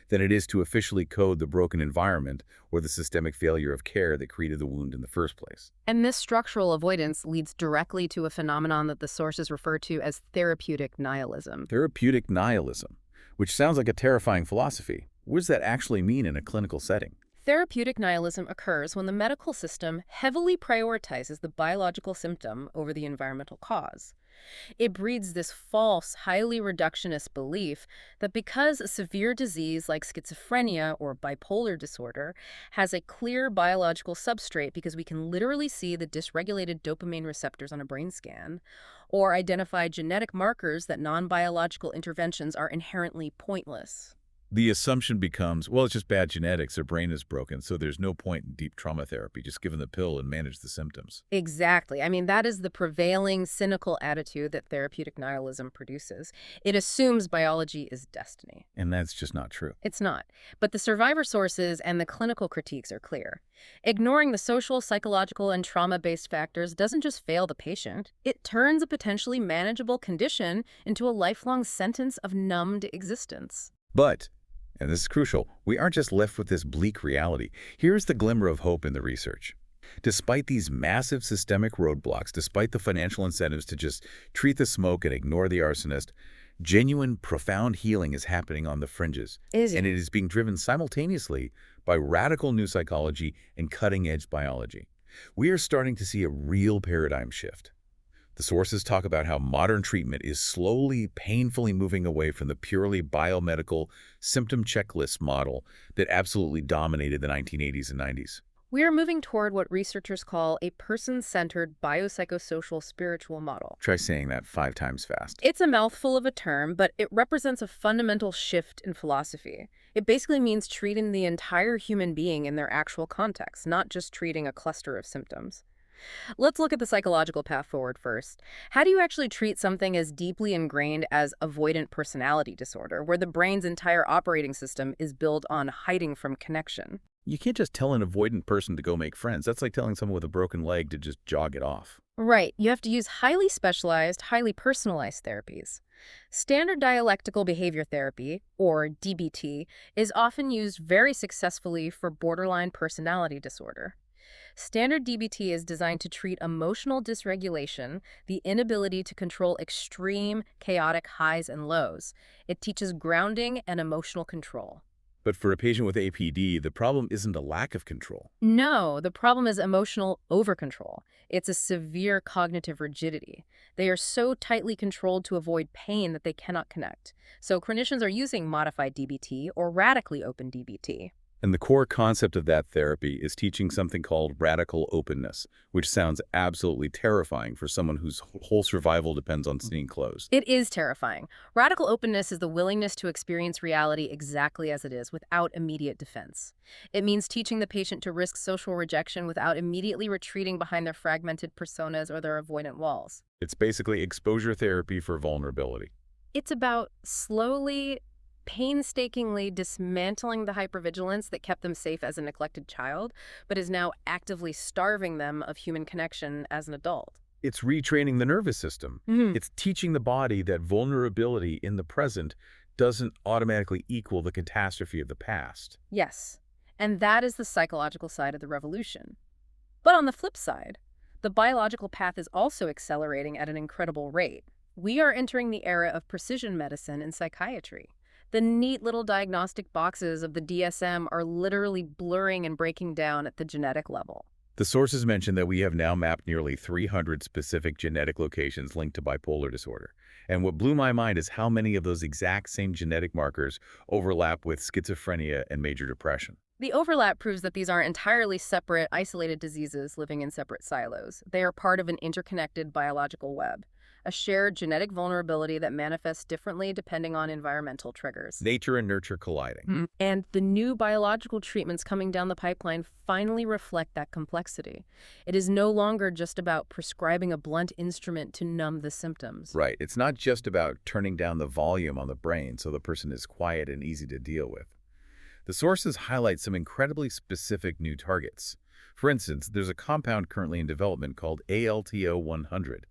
Speaker 1: than it is to officially code the broken environment or the systemic failure of care that created the wound in the first place.
Speaker 2: And this structural avoidance leads directly to a phenomenon that the sources refer to as therapeutic nihilism.
Speaker 1: Therapeutic nihilism, which sounds like a terrifying philosophy. What does that actually mean in a clinical setting?
Speaker 2: Therapeutic nihilism occurs when the medical system heavily prioritizes the biological symptom over the environmental cause. It breeds this false, highly reductionist belief that because a severe disease like schizophrenia or bipolar disorder has a clear biological substrate because we can literally see the dysregulated dopamine receptors on a brain scan, or identify genetic markers that non-biological interventions are inherently pointless.
Speaker 1: The assumption becomes, well, it's just bad genetics, their brain is broken, so there's no point in deep trauma therapy. Just give them the pill and manage the symptoms.
Speaker 2: Exactly. I mean, that is the prevailing cynical attitude that therapeutic nihilism produces. It assumes biology is destiny.
Speaker 1: And that's just not true.
Speaker 2: It's not. But the survivor sources and the clinical critiques are clear. Ignoring the social, psychological, and trauma-based factors doesn't just fail the patient. It turns a potentially manageable condition into a lifelong sentence of numbed existence.
Speaker 1: But, and this is crucial, we aren't just left with this bleak reality. Here's the glimmer of hope in the research. Despite these massive systemic roadblocks, despite the financial incentives to just treat the smoke and ignore the arsonist, genuine, profound healing is happening on the fringes.
Speaker 2: Is
Speaker 1: And
Speaker 2: it?
Speaker 1: it is being driven simultaneously by radical new psychology and cutting-edge biology. We are starting to see a real paradigm shift. The sources talk about how modern treatment is slowly, painfully moving away from the purely biomedical symptom checklist model that absolutely dominated the 1980s and 90s.
Speaker 2: We are moving toward what researchers call a person-centered biopsychosocial spiritual model.
Speaker 1: Try saying that 5 times fast.
Speaker 2: It's a mouthful of a term, but it represents a fundamental shift in philosophy. It basically means treating the entire human being in their actual context, not just treating a cluster of symptoms. Let's look at the psychological path forward first. How do you actually treat something as deeply ingrained as avoidant personality disorder, where the brain's entire operating system is built on hiding from connection?
Speaker 1: You can't just tell an avoidant person to go make friends. That's like telling someone with a broken leg to just jog it off.
Speaker 2: Right. You have to use highly specialized, highly personalized therapies. Standard dialectical behavior therapy, or DBT, is often used very successfully for borderline personality disorder. Standard DBT is designed to treat emotional dysregulation, the inability to control extreme, chaotic highs and lows. It teaches grounding and emotional control.
Speaker 1: But for a patient with APD, the problem isn't a lack of control.
Speaker 2: No, the problem is emotional overcontrol. It's a severe cognitive rigidity. They are so tightly controlled to avoid pain that they cannot connect. So clinicians are using modified DBT or radically open DBT.
Speaker 1: And the core concept of that therapy is teaching something called radical openness, which sounds absolutely terrifying for someone whose whole survival depends on seeing closed.
Speaker 2: It is terrifying. Radical openness is the willingness to experience reality exactly as it is without immediate defense. It means teaching the patient to risk social rejection without immediately retreating behind their fragmented personas or their avoidant walls.
Speaker 1: It's basically exposure therapy for vulnerability.
Speaker 2: It's about slowly, painstakingly dismantling the hypervigilance that kept them safe as a neglected child, but is now actively starving them of human connection as an adult.
Speaker 1: It's retraining the nervous system. It's teaching the body that vulnerability in the present doesn't automatically equal the catastrophe of the past.
Speaker 2: Yes, and that is the psychological side of the revolution. But on the flip side, the biological path is also accelerating at an incredible rate. We are entering the era of precision medicine in psychiatry. The neat little diagnostic boxes of the DSM are literally blurring and breaking down at the genetic level.
Speaker 1: The sources mention that we have now mapped nearly 300 specific genetic locations linked to bipolar disorder. And what blew my mind is how many of those exact same genetic markers overlap with schizophrenia and major depression.
Speaker 2: The overlap proves that these aren't entirely separate, isolated diseases living in separate silos. They are part of an interconnected biological web, a shared genetic vulnerability that manifests differently depending on environmental triggers.
Speaker 1: Nature and nurture colliding.
Speaker 2: And the new biological treatments coming down the pipeline finally reflect that complexity. It is no longer just about prescribing a blunt instrument to numb the symptoms.
Speaker 1: Right. It's not just about turning down the volume on the brain so the person is quiet and easy to deal with. The sources highlight some incredibly specific new targets. For instance, there's a compound currently in development called ALTO-100.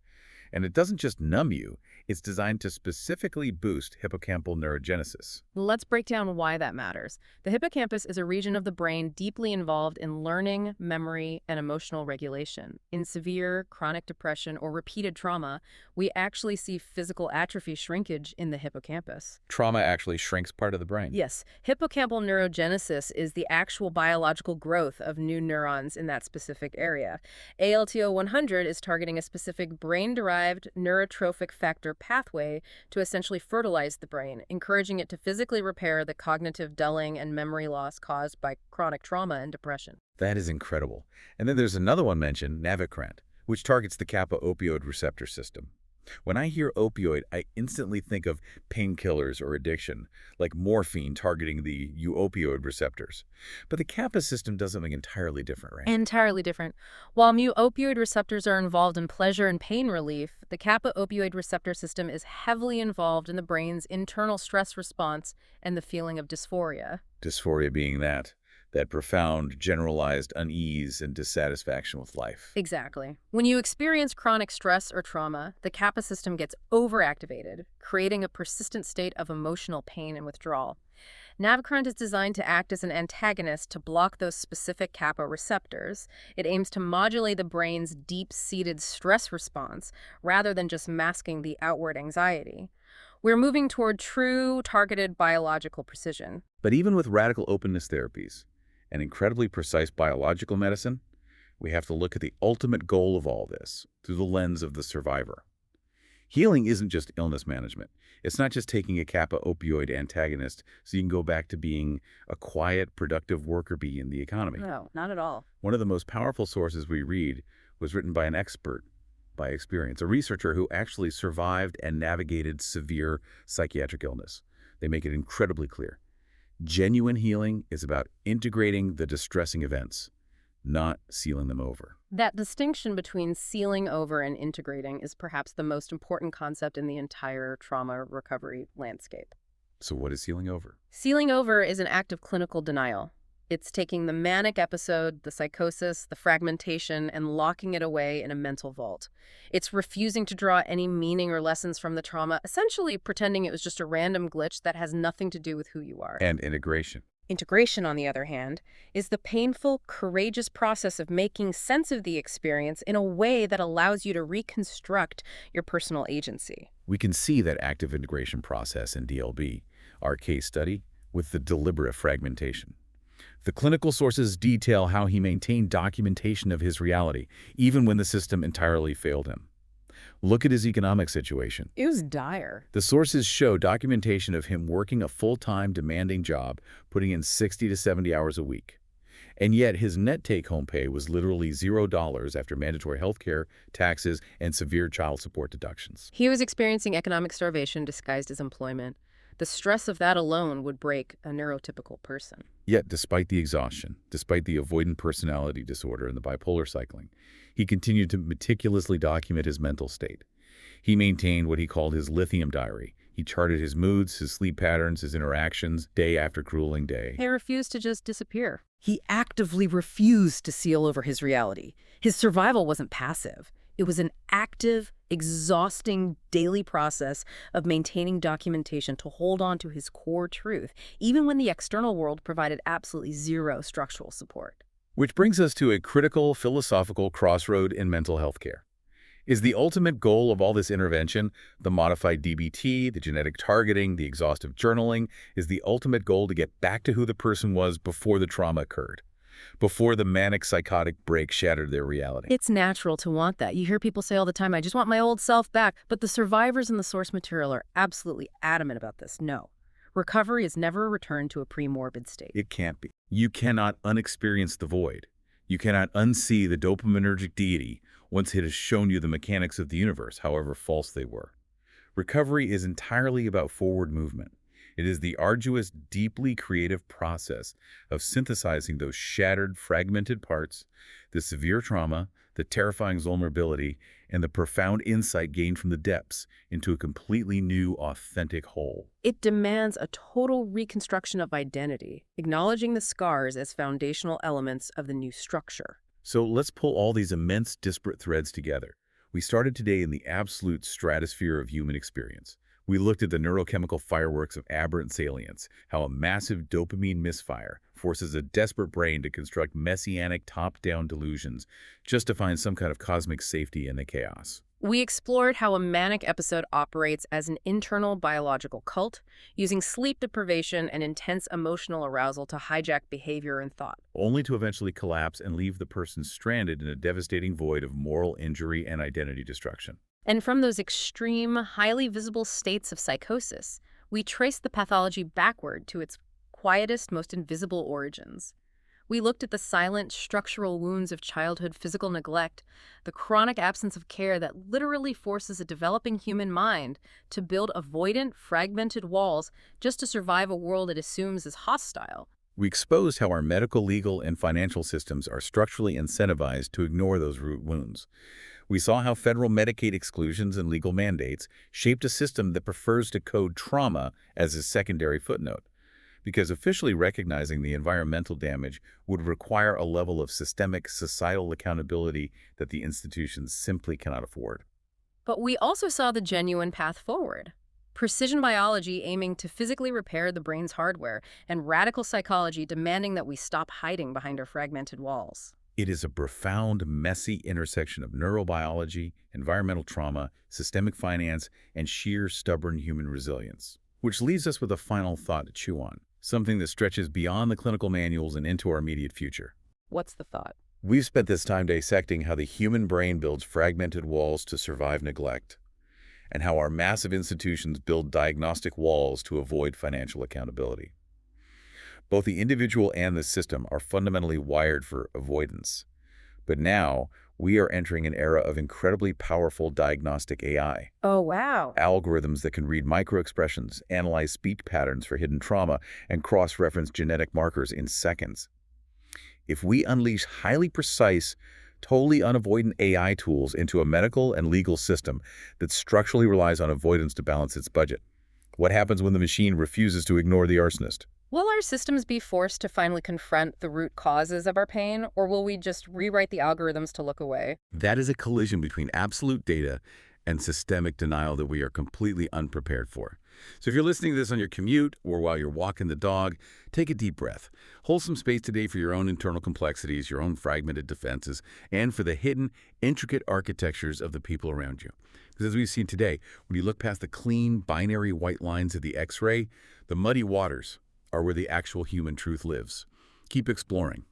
Speaker 1: And it doesn't just numb you, it's designed to specifically boost hippocampal neurogenesis.
Speaker 2: Let's break down why that matters. The hippocampus is a region of the brain deeply involved in learning, memory, and emotional regulation. In severe, chronic depression or repeated trauma, we actually see physical atrophy shrinkage in the hippocampus.
Speaker 1: Trauma actually shrinks part of the brain.
Speaker 2: Yes, hippocampal neurogenesis is the actual biological growth of new neurons in that specific area. ALTO-100 is targeting a specific brain-derived neurotrophic factor pathway to essentially fertilize the brain, encouraging it to physically repair the cognitive dulling and memory loss caused by chronic trauma and depression.
Speaker 1: That is incredible. And then there's another one mentioned, navicrant, which targets the kappa opioid receptor system. When I hear opioid, I instantly think of painkillers or addiction, like morphine targeting the opioid receptors. But the kappa system does something entirely different, right?
Speaker 2: Entirely different. While mu-opioid receptors are involved in pleasure and pain relief, the kappa opioid receptor system is heavily involved in the brain's internal stress response and the feeling of dysphoria.
Speaker 1: Dysphoria being that profound, generalized unease and dissatisfaction with life.
Speaker 2: Exactly. When you experience chronic stress or trauma, the kappa system gets overactivated, creating a persistent state of emotional pain and withdrawal. Navicrant is designed to act as an antagonist to block those specific kappa receptors. It aims to modulate the brain's deep-seated stress response rather than just masking the outward anxiety. We're moving toward true, targeted biological precision.
Speaker 1: But even with radical openness therapies and incredibly precise biological medicine, we have to look at the ultimate goal of all this through the lens of the survivor. Healing isn't just illness management. It's not just taking a kappa opioid antagonist so you can go back to being a quiet, productive worker bee in the economy.
Speaker 2: No, not at all.
Speaker 1: One of the most powerful sources we read was written by an expert by experience, a researcher who actually survived and navigated severe psychiatric illness. They make it incredibly clear. Genuine healing is about integrating the distressing events, not sealing them over.
Speaker 2: That distinction between sealing over and integrating is perhaps the most important concept in the entire trauma recovery landscape.
Speaker 1: So what is sealing over?
Speaker 2: Sealing over is an act of clinical denial. It's taking the manic episode, the psychosis, the fragmentation, and locking it away in a mental vault. It's refusing to draw any meaning or lessons from the trauma, essentially pretending it was just a random glitch that has nothing to do with who you are.
Speaker 1: And integration.
Speaker 2: Integration, on the other hand, is the painful, courageous process of making sense of the experience in a way that allows you to reconstruct your personal agency.
Speaker 1: We can see that active integration process in DLB. Our case study, with the deliberate fragmentation. The clinical sources detail how he maintained documentation of his reality, even when the system entirely failed him. Look at his economic situation.
Speaker 2: It was dire.
Speaker 1: The sources show documentation of him working a full-time, demanding job, putting in 60 to 70 hours a week. And yet his net take-home pay was literally $0 after mandatory health care, taxes, and severe child support deductions.
Speaker 2: He was experiencing economic starvation disguised as employment. The stress of that alone would break a neurotypical person.
Speaker 1: Yet, despite the exhaustion, despite the avoidant personality disorder and the bipolar cycling, he continued to meticulously document his mental state. He maintained what he called his lithium diary. He charted his moods, his sleep patterns, his interactions, day after grueling day.
Speaker 2: He refused to just disappear. He actively refused to seal over his reality. His survival wasn't passive. It was an active, exhausting daily process of maintaining documentation to hold on to his core truth, even when the external world provided absolutely zero structural support.
Speaker 1: Which brings us to a critical philosophical crossroad in mental health care. Is the ultimate goal of all this intervention, the modified DBT, the genetic targeting, the exhaustive journaling, is the ultimate goal to get back to who the person was before the trauma occurred, before the manic psychotic break shattered their reality?
Speaker 2: It's natural to want that. You hear people say all the time, I just want my old self back. But the survivors in the source material are absolutely adamant about this. No. Recovery is never a return to a pre-morbid state.
Speaker 1: It can't be. You cannot unexperience the void. You cannot unsee the dopaminergic deity once it has shown you the mechanics of the universe, however false they were. Recovery is entirely about forward movement. It is the arduous, deeply creative process of synthesizing those shattered, fragmented parts, the severe trauma, the terrifying vulnerability, and the profound insight gained from the depths into a completely new, authentic whole.
Speaker 2: It demands a total reconstruction of identity, acknowledging the scars as foundational elements of the new structure.
Speaker 1: So let's pull all these immense, disparate threads together. We started today in the absolute stratosphere of human experience. We looked at the neurochemical fireworks of aberrant salience, how a massive dopamine misfire forces a desperate brain to construct messianic top-down delusions just to find some kind of cosmic safety in the chaos.
Speaker 2: We explored how a manic episode operates as an internal biological cult, using sleep deprivation and intense emotional arousal to hijack behavior and thought.
Speaker 1: Only to eventually collapse and leave the person stranded in a devastating void of moral injury and identity destruction.
Speaker 2: And from those extreme, highly visible states of psychosis, we trace the pathology backward to its quietest, most invisible origins. We looked at the silent, structural wounds of childhood physical neglect, the chronic absence of care that literally forces a developing human mind to build avoidant, fragmented walls just to survive a world it assumes is hostile.
Speaker 1: We exposed how our medical, legal, and financial systems are structurally incentivized to ignore those root wounds. We saw how federal Medicaid exclusions and legal mandates shaped a system that prefers to code trauma as a secondary footnote, because officially recognizing the environmental damage would require a level of systemic societal accountability that the institutions simply cannot afford.
Speaker 2: But we also saw the genuine path forward. Precision biology aiming to physically repair the brain's hardware, and radical psychology demanding that we stop hiding behind our fragmented walls.
Speaker 1: It is a profound, messy intersection of neurobiology, environmental trauma, systemic finance, and sheer stubborn human resilience. Which leaves us with a final thought to chew on, something that stretches beyond the clinical manuals and into our immediate future.
Speaker 2: What's the thought?
Speaker 1: We've spent this time dissecting how the human brain builds fragmented walls to survive neglect, and how our massive institutions build diagnostic walls to avoid financial accountability. Both the individual and the system are fundamentally wired for avoidance. But now, we are entering an era of incredibly powerful diagnostic AI.
Speaker 2: Oh, wow.
Speaker 1: Algorithms that can read microexpressions, analyze speech patterns for hidden trauma, and cross-reference genetic markers in seconds. If we unleash highly precise, totally unavoidant AI tools into a medical and legal system that structurally relies on avoidance to balance its budget, what happens when the machine refuses to ignore the arsonist?
Speaker 2: Will our systems be forced to finally confront the root causes of our pain, or will we just rewrite the algorithms to look away?
Speaker 1: That is a collision between absolute data and systemic denial that we are completely unprepared for. So if you're listening to this on your commute or while you're walking the dog, take a deep breath. Hold some space today for your own internal complexities, your own fragmented defenses, and for the hidden, intricate architectures of the people around you. Because as we've seen today, when you look past the clean, binary white lines of the X-ray, the muddy waters, are where the actual human truth lives. Keep exploring.